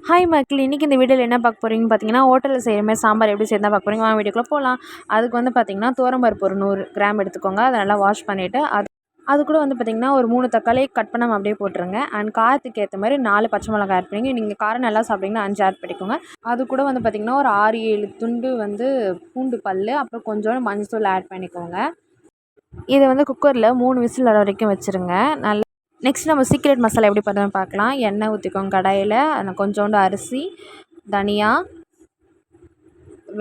Hi மக்கள், இன்றைக்கி இந்த வீடியோவில் என்ன பார்க்க போகிறீங்கன்னு பார்த்தீங்கன்னா, ஹோட்டலில் செய்கிற மாதிரி சாம்பார் எப்படி செய்யறதா பார்க்க போகிறீங்க. வாங்க வீடியோக்குள்ளே போகலாம். அதுக்கு வந்து பார்த்திங்கன்னா, துவரம்பருப்பு ஒரு 100 கிராம் எடுத்துக்கோங்க. அதை நல்லா வாஷ் பண்ணிவிட்டு அது கூட வந்து பார்த்திங்கன்னா ஒரு 3 தக்காளி கட் பண்ணாமல் அப்படியே போட்டுருங்க. அண்ட் காரத்துக்கு ஏற்ற மாதிரி 4 பச்சை மிளகாய் ஆட் பண்ணிங்க. நீங்கள் காரம் நல்லா சாப்பிட்டீங்கன்னா 5 ஆட் பண்ணிக்கோங்க. அது கூட வந்து பார்த்திங்கன்னா ஒரு 6-7 துண்டு வந்து பூண்டு பல், அப்புறம் கொஞ்சோண்டு மஞ்சள் ஆட் பண்ணிக்கோங்க. இதை வந்து குக்கரில் 3 விசில் வர வரைக்கும் வச்சுருங்க. நல்லா நெக்ஸ்ட் நம்ம சீக்ரெட் மசாலா எப்படி பண்ணுறதுன்னு பார்க்கலாம். எண்ணெய் ஊற்றிக்கோங்க கடாயில். அந்த கொஞ்சோண்டு அரிசி, தனியா,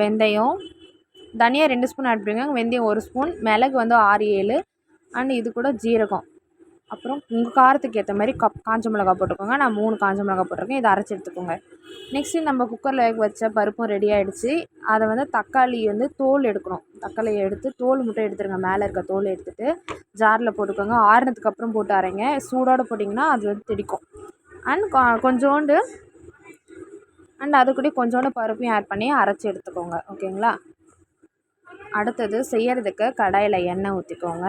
வெந்தயம். தனியா 2 ஸ்பூன் ஆட் பண்ணிக்கோங்க, வெந்தயம் 1 ஸ்பூன், மிளகு வந்து 6-7, அண்ட் இது கூட ஜீரகம். அப்புறம் உங்கள் காரத்துக்கு ஏற்ற மாதிரி காஞ்ச மிளகா போட்டுக்கோங்க. நான் 3 காஞ்ச மிளகா போட்டிருக்கேன். இதை அரைச்சி எடுத்துக்கோங்க. நெக்ஸ்ட்டு நம்ம குக்கரில் வேக வச்ச பருப்பும் ரெடி ஆகிடுச்சு. அதை வந்து தக்காளி வந்து தோல் எடுக்கணும். தக்காளியை எடுத்து தோல் மட்டும் எடுத்துருங்க. மேலே இருக்க தோல் எடுத்துகிட்டு ஜாரில் போட்டுக்கோங்க. ஆறுனதுக்கப்புறம் போட்டு அரைங்க. சூடோடு போட்டிங்கன்னா அது வந்து திடிக்கும். அண்ட் அது கூட கொஞ்சோண்டு பருப்பையும் ஆட் பண்ணி அரைச்சி எடுத்துக்கோங்க. ஓகேங்களா. அடுத்தது செய்கிறதுக்கு கடாயில் எண்ணெய் ஊற்றிக்கோங்க.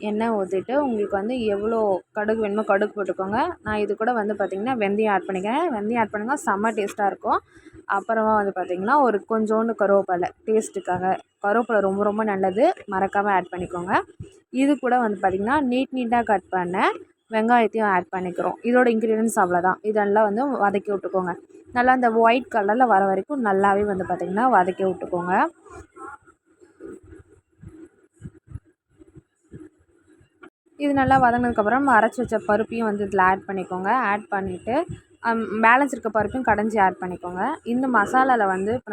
எண்ணெய் ஊற்றிட்டு உங்களுக்கு வந்து எவ்வளோ கடுகு வேணுமோ கடுகு போட்டுக்கோங்க. நான் இது கூட வந்து பார்த்திங்கன்னா வெந்தயம் ஆட் பண்ணிக்கிறேன். வெந்தயம் ஆட் பண்ணுங்கள், செம்ம டேஸ்ட்டாக இருக்கும். அப்புறமா வந்து பார்த்திங்கன்னா ஒரு கொஞ்சோண்டு கருவேப்பிலை டேஸ்ட்டுக்காக. கருவேப்பிலை ரொம்ப ரொம்ப நல்லது, மறக்காமல் ஆட் பண்ணிக்கோங்க. இது கூட வந்து பார்த்திங்கன்னா நீட்டாக கட் பண்ண வெங்காயத்தையும் ஆட் பண்ணிக்கிறோம். இதோட இன்க்ரீடியன்ஸ் அவ்வளோதான். இதெல்லாம் வந்து வதக்கி விட்டுக்கோங்க. நல்லா அந்த ஒயிட் கலரில் வர வரைக்கும் நல்லாவே வந்து பார்த்திங்கன்னா வதக்கி விட்டுக்கோங்க. இது நல்லா வதங்கினதுக்கப்புறம் அரைச்சி வச்ச பருப்பையும் வந்து இதில் ஆட் பண்ணிக்கோங்க. ஆட் பண்ணிவிட்டு பேலன்ஸ் இருக்க பருப்பையும் கடைஞ்சி ஆட் பண்ணிக்கோங்க. இந்த மசாலாவில் வந்து இப்போ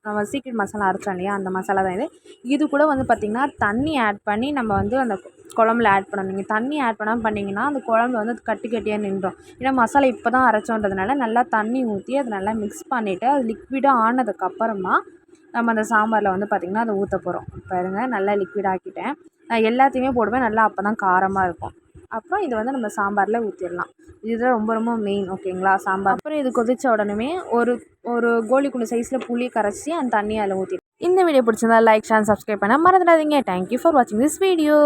நம்ம சீக்ரெட் மசாலா அரைச்சோம் இல்லையா, அந்த மசாலா தான் இது. இது கூட வந்து பார்த்திங்கன்னா தண்ணி ஆட் பண்ணி நம்ம வந்து அந்த குழம்புல ஆட் பண்ணணும். நீங்கள் தண்ணி ஆட் பண்ணாமல் பண்ணிங்கன்னா அந்த குழம்புல வந்து கட்டி கட்டியாக நின்றோம். ஏன்னா மசாலா இப்போ தான் அரைச்சோன்றதுனால நல்லா தண்ணி ஊற்றி அதை நல்லா மிக்ஸ் பண்ணிவிட்டு அது லிக்விடாக ஆனதுக்கப்புறமா நம்ம அந்த சாம்பாரில் வந்து பார்த்திங்கன்னா அதை ஊற்ற போகிறோம். பாருங்கள், நல்லா லிக்விட் ஆக்கிட்டேன். நான் எல்லாத்தையுமே போடுவேன் நல்லா, அப்போ தான் காரமாக இருக்கும். அப்புறம் இதை வந்து நம்ம சாம்பாரில் ஊற்றிடலாம். இதுதான் ரொம்ப ரொம்ப மெயின். ஓகேங்களா. சாம்பார் அப்புறம் இது கொதித்த உடனே ஒரு கோழிக்குண்டு சைஸில் புளி கரைச்சி அந்த தண்ணியை அதில் ஊற்றி. இந்த வீடியோ பிடிச்சிருந்தா லைக், ஷேர், சப்ஸ்கிரைப் பண்ண மறந்துடாதீங்க. தேங்க்யூ ஃபார் வாட்சிங் திஸ் வீடியோ.